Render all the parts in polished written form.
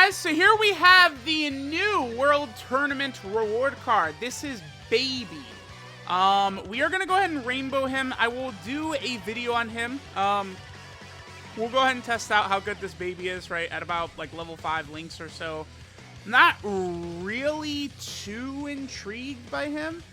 guys, so here we have the new World Tournament reward card. This is Baby. We are going to go ahead and rainbow him. I will do a video on him. We'll go ahead and test out how good this Baby is, right, at about, like, level 5 links or so. Not really too intrigued by him.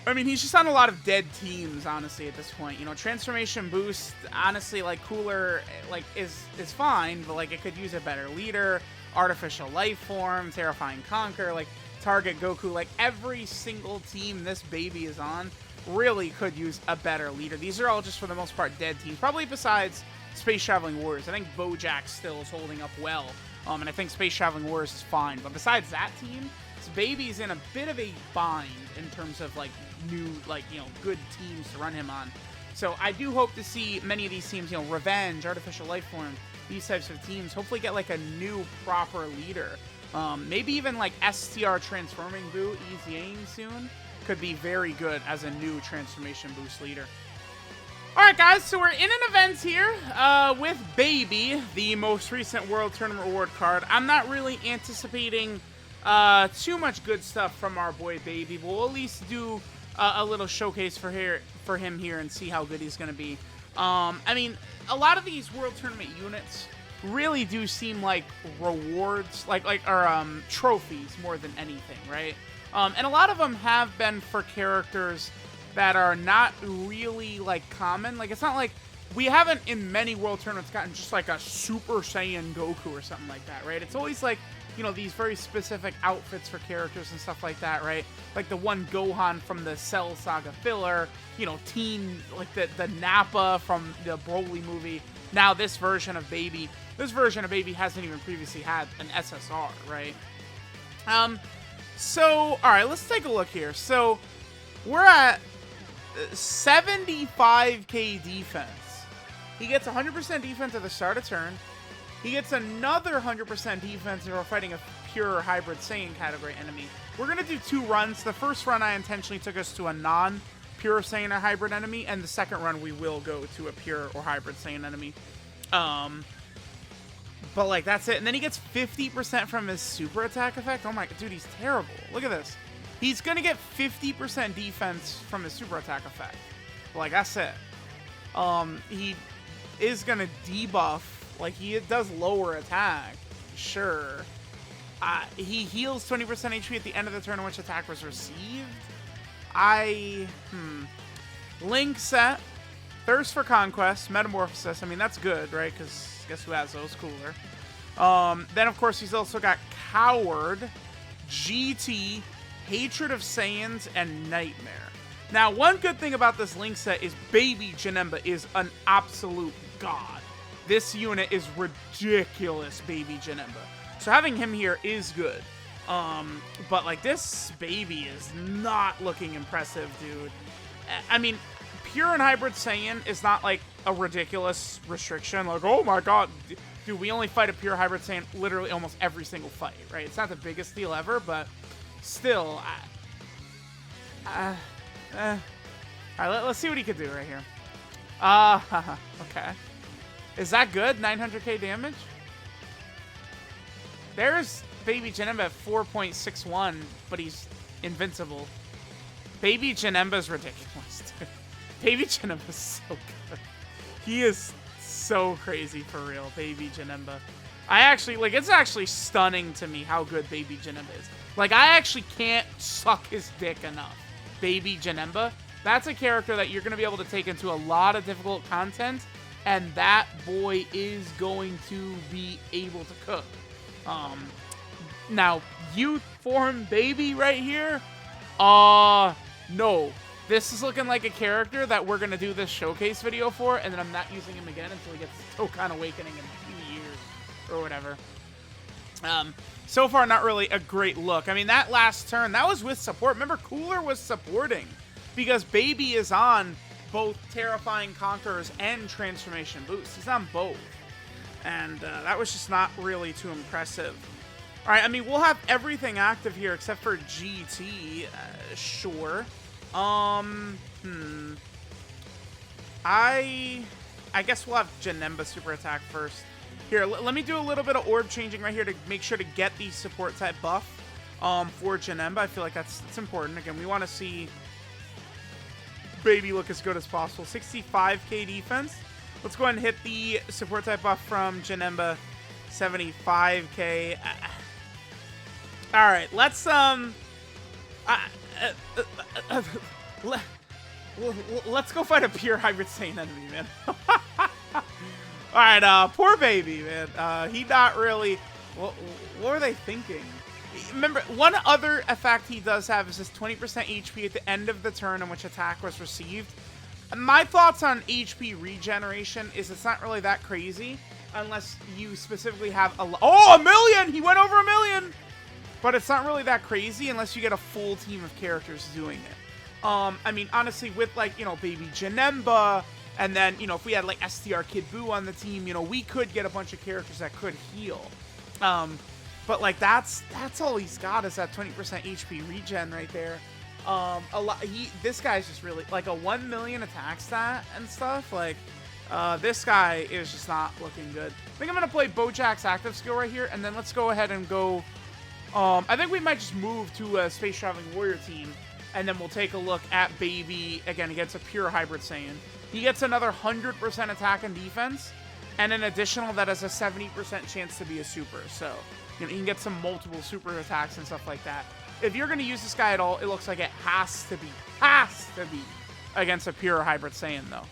I mean, he's just on a lot of dead teams, honestly, at this point. You know, Transformation Boost, honestly, like, Cooler, like, is fine, but, like, it could use a better leader. Artificial Life Form, Terrifying Conquer, like, Target Goku, like, every single team this Baby is on really could use a better leader. These are all just, for the most part, dead teams. Probably besides Space Traveling Warriors. I think Bojack still is holding up well. And I think Space Traveling Warriors is fine. But besides that team, this Baby's in a bit of a bind in terms of, like, new, like, you know, good teams to run him on. So I do hope to see many of these teams, you know, Revenge, Artificial Life Form, these types of teams, hopefully get, like, a new proper leader. Maybe even, like, STR Transforming Boo, Easy Aim soon, could be very good as a new Transformation Boost leader. Alright guys, so we're in an event here with Baby, the most recent World Tournament Reward card. I'm not really anticipating too much good stuff from our boy Baby, but we'll at least do a little showcase for him here and see how good he's going to be. I mean, a lot of these World Tournament units really do seem like rewards, or trophies more than anything, right? And a lot of them have been for characters that are not really, like, common. Like, it's not like we haven't in many World Tournaments gotten just like a Super Saiyan Goku or something like that, right? It's always like, you know, these very specific outfits for characters and stuff like that, right? Like the one Gohan from the Cell Saga filler, you know, like the Nappa from the Broly movie. Now this version of Baby. This version of Baby hasn't even previously had an SSR, right? So, alright, let's take a look here. So, we're at 75k defense. He gets 100% defense at the start of turn. He gets another 100% defense if we're fighting a pure hybrid Saiyan category enemy. We're going to do 2 runs. The first run I intentionally took us to a non-pure Saiyan or hybrid enemy, and the second run we will go to a pure or hybrid Saiyan enemy. But, like, that's it. And then he gets 50% from his super attack effect. Oh my, dude, he's terrible. Look at this. He's going to get 50% defense from his super attack effect. Like, that's it. He is going to debuff. Like, he does lower attack. Sure. He heals 20% HP at the end of the turn in which attack was received. Link set. Thirst for Conquest. Metamorphosis. I mean, that's good, right? Because guess who has those? Cooler. Then, of course, he's also got Coward, GT, Hatred of Saiyans, and Nightmare. Now, one good thing about this Link set is Baby Janemba is an absolute god. This unit is ridiculous, Baby Janemba. So having him here is good. But, like, this Baby is not looking impressive, dude. I mean, pure and hybrid Saiyan is not, like, a ridiculous restriction. Like, oh my god, dude, we only fight a pure hybrid Saiyan literally almost every single fight, right? It's not the biggest deal ever, but still, alright, let's see what he could do right here. Okay. Is that good? 900k damage? There's Baby Janemba at 4.61, but he's invincible. Baby Janemba's ridiculous, dude. Baby Janemba's so good. He is so crazy for real, Baby Janemba. I actually, like, it's actually stunning to me how good Baby Janemba is. Like, I actually can't suck his dick enough. Baby Janemba, that's a character that you're going to be able to take into a lot of difficult content, and that boy is going to be able to cook. Now, youth form Baby right here, no. This is looking like a character that we're going to do this showcase video for, and then I'm not using him again until he gets Dokkan Awakening in a few years, or whatever. So far, not really a great look. I mean, that last turn, that was with support. Remember, Cooler was supporting, because Baby is on both Terrifying Conquerors and Transformation Boost. He's on both. And that was just not really too impressive. Alright, I mean, we'll have everything active here except for GT. Sure. I guess we'll have Janemba super attack first. Here, let me do a little bit of orb changing right here to make sure to get the support type buff for Janemba. I feel like that's important. Again, we want to see Baby look as good as possible. 65k defense. Let's go ahead and hit the support type buff from Janemba. 75k. All right, let's let's go fight a pure Hybrid Saiyan enemy, man. All right, poor Baby, man. He not really. What were they thinking? Remember, one other effect he does have is this 20% HP at the end of the turn in which attack was received. My thoughts on HP regeneration is it's not really that crazy unless you specifically have a... Oh, 1,000,000! He went over 1,000,000! But it's not really that crazy unless you get a full team of characters doing it. I mean, honestly, with, like, you know, Baby Janemba, and then, you know, if we had, like, STR Kid Buu on the team, you know, we could get a bunch of characters that could heal. But, like, that's all he's got is that 20% HP regen right there. This guy's just really, like, a 1,000,000 attack stat and stuff. Like, this guy is just not looking good. I think I'm going to play Bojack's active skill right here, and then let's go ahead and go... I think we might just move to a Space Traveling Warrior team, and then we'll take a look at Baby, again, against a pure Hybrid Saiyan. He gets another 100% attack and defense, and an additional that has a 70% chance to be a super. So, you know, you can get some multiple super attacks and stuff like that. If you're going to use this guy at all, it looks like it has to be against a pure Hybrid Saiyan, though.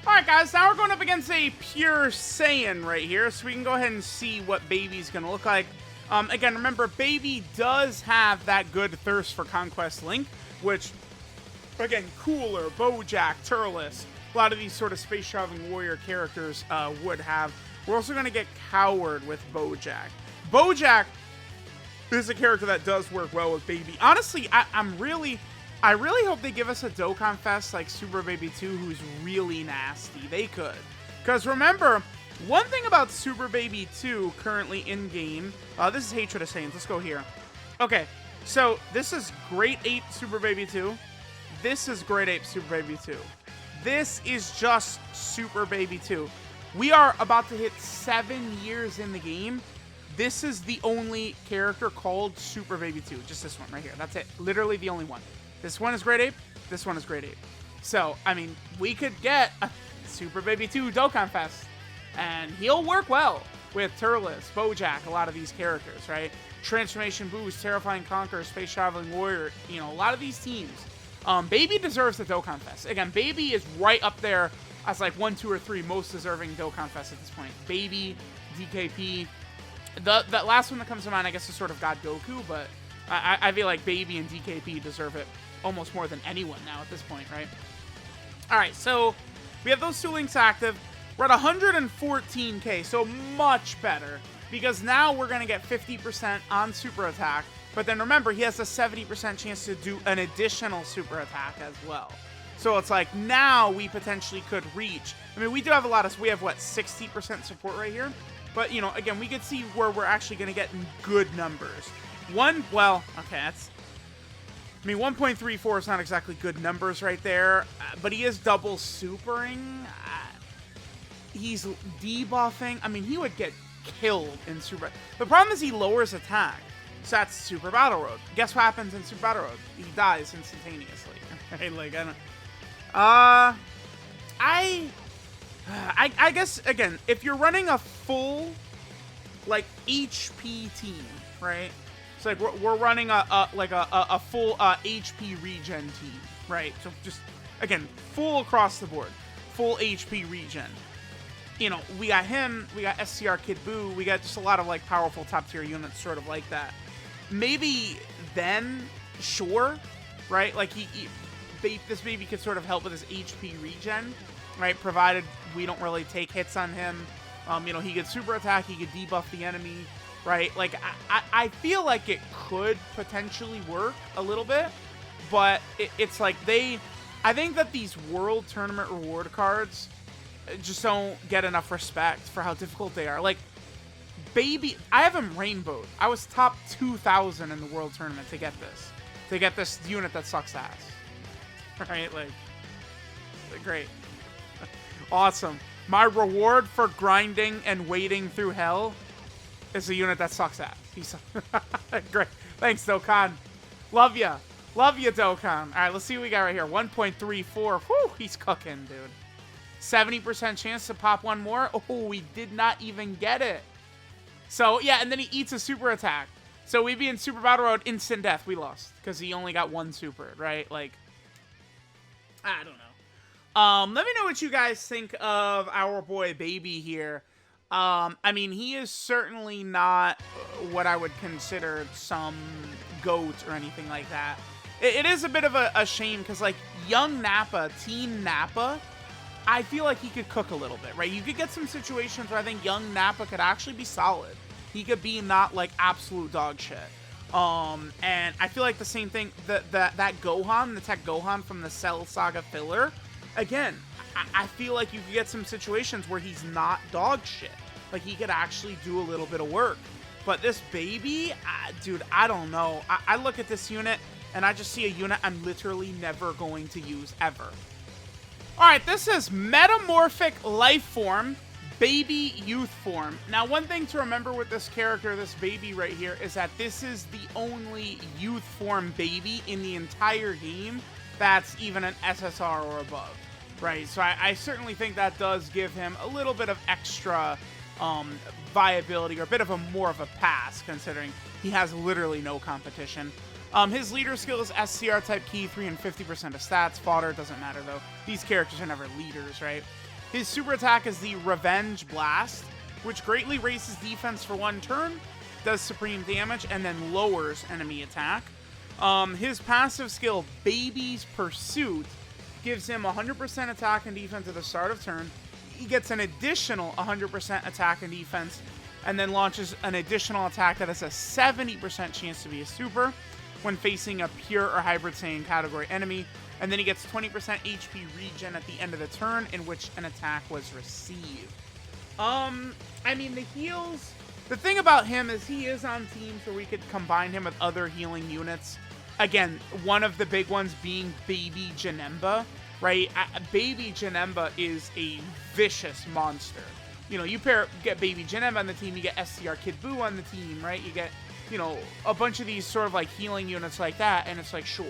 Alright guys, now we're going up against a pure Saiyan right here, so we can go ahead and see what Baby's going to look like. Again, remember, Baby does have that good Thirst for Conquest link, which, again, Cooler, Bojack, Turles, a lot of these sort of Space Traveling Warrior characters would have. We're also going to get Coward with Bojack. Bojack is a character that does work well with Baby. Honestly, I really hope they give us a Dokkan Fest like Super Baby 2 who's really nasty. They could. Because remember, one thing about Super Baby 2 currently in-game, this is Hatred of Saiyans. Let's go here. Okay, so this is Great Ape Super Baby 2. This is Great Ape Super Baby 2. This is just Super Baby 2. We are about to hit 7 years in the game. This is the only character called Super Baby 2. Just this one right here. That's it. Literally the only one. This one is Great Ape. This one is Great Ape. So, I mean, we could get a Super Baby 2 Dokkan Fest. And he'll work well with Turles, Bojack, a lot of these characters, right? Transformation Boost, Terrifying Conqueror, Space Traveling Warrior, you know, a lot of these teams. Baby deserves the Dokkan Fest. Again, Baby is right up there as like 1, 2, or 3 most deserving Dokkan Fest at this point. Baby, DKP. That last one that comes to mind, I guess, is sort of God Goku, but I feel like Baby and DKP deserve it almost more than anyone now at this point, right? All right, so we have those 2 links active. We're at 114k, so much better, because now we're going to get 50% on super attack, but then remember, he has a 70% chance to do an additional super attack as well. So it's like, now we potentially could reach, I mean, we do have a lot of, we have, what, 60% support right here? But, you know, again, we could see where we're actually going to get good numbers. Well, okay, that's... I mean, 1.34 is not exactly good numbers right there, but he is double supering. He's debuffing. I mean, he would get killed in Super... The problem is he lowers attack, so that's Super Battle Road. Guess what happens in Super Battle Road? He dies instantaneously. Right? Like, I guess, again, if you're running a full, like, HP team, right? It's like we're running a full HP regen team, right? So just, again, full across the board, full HP regen. You know, we got him, we got STR Kid Buu, we got just a lot of like powerful top tier units, sort of like that. Maybe then, sure, right? Like this Baby could sort of help with his HP regen, right? Provided we don't really take hits on him. You know, he could super attack, he could debuff the enemy. Right? Like, I feel like it could potentially work a little bit, but it's like I think that these World Tournament reward cards just don't get enough respect for how difficult they are. Like, Baby, I have him rainbowed. I was top 2,000 in the World Tournament to get this. To get this unit that sucks ass. Right? Like, great. Awesome. My reward for grinding and wading through hell is a unit that sucks ass. He's great. Thanks, Dokkan. Love ya. Love ya, Dokkan. All right, let's see what we got right here. 1.34. Whew, he's cooking, dude. 70% chance to pop one more. Oh, we did not even get it. So, yeah, and then he eats a super attack. So we'd be in Super Battle Road, instant death. We lost because he only got one super, right? Like, I don't know. Let me know what you guys think of our boy Baby here. I mean, he is certainly not what I would consider some GOAT or anything like that. It is a bit of a shame because, like, young Nappa, teen Nappa, I feel like he could cook a little bit, right? You could get some situations where I think young Nappa could actually be solid. He could be not, like, absolute dog shit. And I feel like the same thing, that Gohan, the Tech Gohan from the Cell Saga filler, again, I feel like you could get some situations where he's not dog shit. Like, he could actually do a little bit of work. But this Baby, dude, I don't know. I look at this unit, and I just see a unit I'm literally never going to use ever. Alright, this is Metamorphic Life Form, Baby Youth Form. Now, one thing to remember with this character, this Baby right here, is that this is the only Youth Form Baby in the entire game that's even an SSR or above, right? So I certainly think that does give him a little bit of extra viability, or a bit of more of a pass, considering he has literally no competition. His leader skill is STR type key, 3 and 50% of stats. Fodder doesn't matter though. These characters are never leaders, right? His super attack is the Revenge Blast, which greatly raises defense for 1 turn, does supreme damage, and then lowers enemy attack. His passive skill, Baby's Pursuit, gives him 100% attack and defense at the start of turn. He gets an additional 100% attack and defense, and then launches an additional attack that has a 70% chance to be a super when facing a pure or hybrid Saiyan category enemy, and then he gets 20% HP regen at the end of the turn in which an attack was received. I mean, the heals, the thing about him is he is on teams where we could combine him with other healing units. Again, one of the big ones being Baby Janemba, right? Baby Janemba is a vicious monster. You know, you get Baby Janemba on the team, you get STR Kid Buu on the team, right? You get, you know, a bunch of these sort of like healing units like that, and it's like, sure.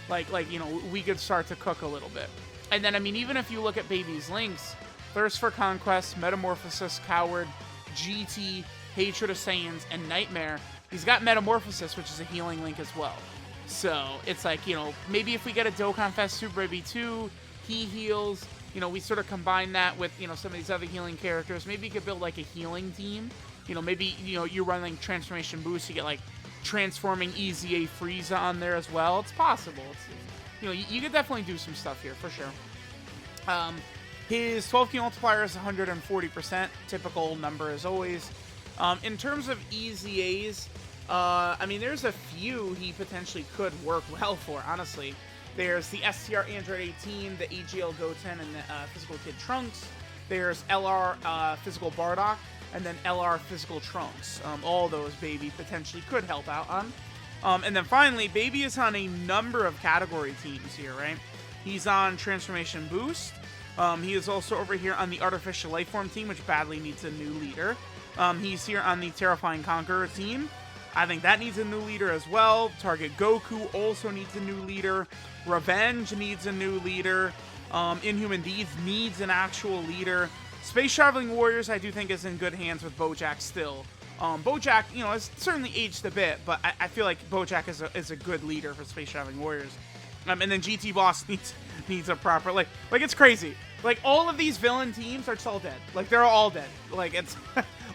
Like, you know, we could start to cook a little bit. And then, I mean, even if you look at Baby's links, Thirst for Conquest, Metamorphosis, Coward, GT, Hatred of Saiyans, and Nightmare, he's got Metamorphosis, which is a healing link as well. So, it's like, you know, maybe if we get a Dokkan Fest Super Baby 2, he heals, you know, we sort of combine that with, you know, some of these other healing characters. Maybe you could build, like, a healing team. You know, maybe, you know, you're running Transformation Boost, you get, like, Transforming EZA Frieza on there as well. It's possible. You know, you could definitely do some stuff here, for sure. His 12 key multiplier is 140%, typical number as always. In terms of EZAs, I mean, there's a few he potentially could work well for, honestly. There's the STR Android 18, the AGL Goten, and the Physical Kid Trunks. There's LR Physical Bardock, and then LR Physical Trunks. All those Baby potentially could help out on. And then finally, Baby is on a number of category teams here, right? He's on Transformation Boost. He is also over here on the Artificial Lifeform team, which badly needs a new leader. He's here on the Terrifying Conqueror team. I think that needs a new leader as well. Target Goku also needs a new leader. Revenge needs a new leader. Inhuman Deeds needs an actual leader. Space Traveling Warriors, I do think, is in good hands with Bojack still. Bojack, you know, has certainly aged a bit, but I feel like Bojack is a good leader for Space Traveling Warriors. And then GT Boss needs a proper, like it's crazy. Like, all of these villain teams are just all dead. Like, they're all dead. Like, it's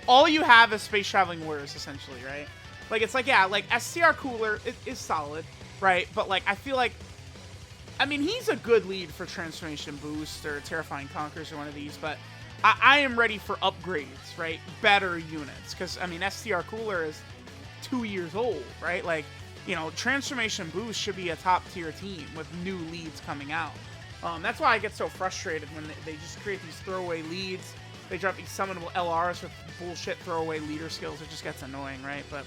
all you have is Space Traveling Warriors, essentially, right? Like, it's like, yeah, like, STR Cooler is solid, right? But, like, I feel like, I mean, he's a good lead for Transformation Boost or Terrifying Conquerors or one of these, but I am ready for upgrades, right? Better units. Because, I mean, STR Cooler is 2 years old, right? Like, you know, Transformation Boost should be a top-tier team with new leads coming out. That's why I get so frustrated when they just create these throwaway leads. They drop these summonable LRs with bullshit throwaway leader skills. It just gets annoying, right? But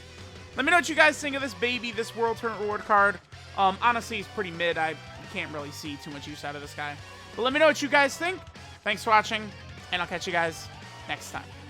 let me know what you guys think of this baby, this World Tournament reward card. Honestly, he's pretty mid. I can't really see too much use out of this guy. But let me know what you guys think. Thanks for watching, and I'll catch you guys next time.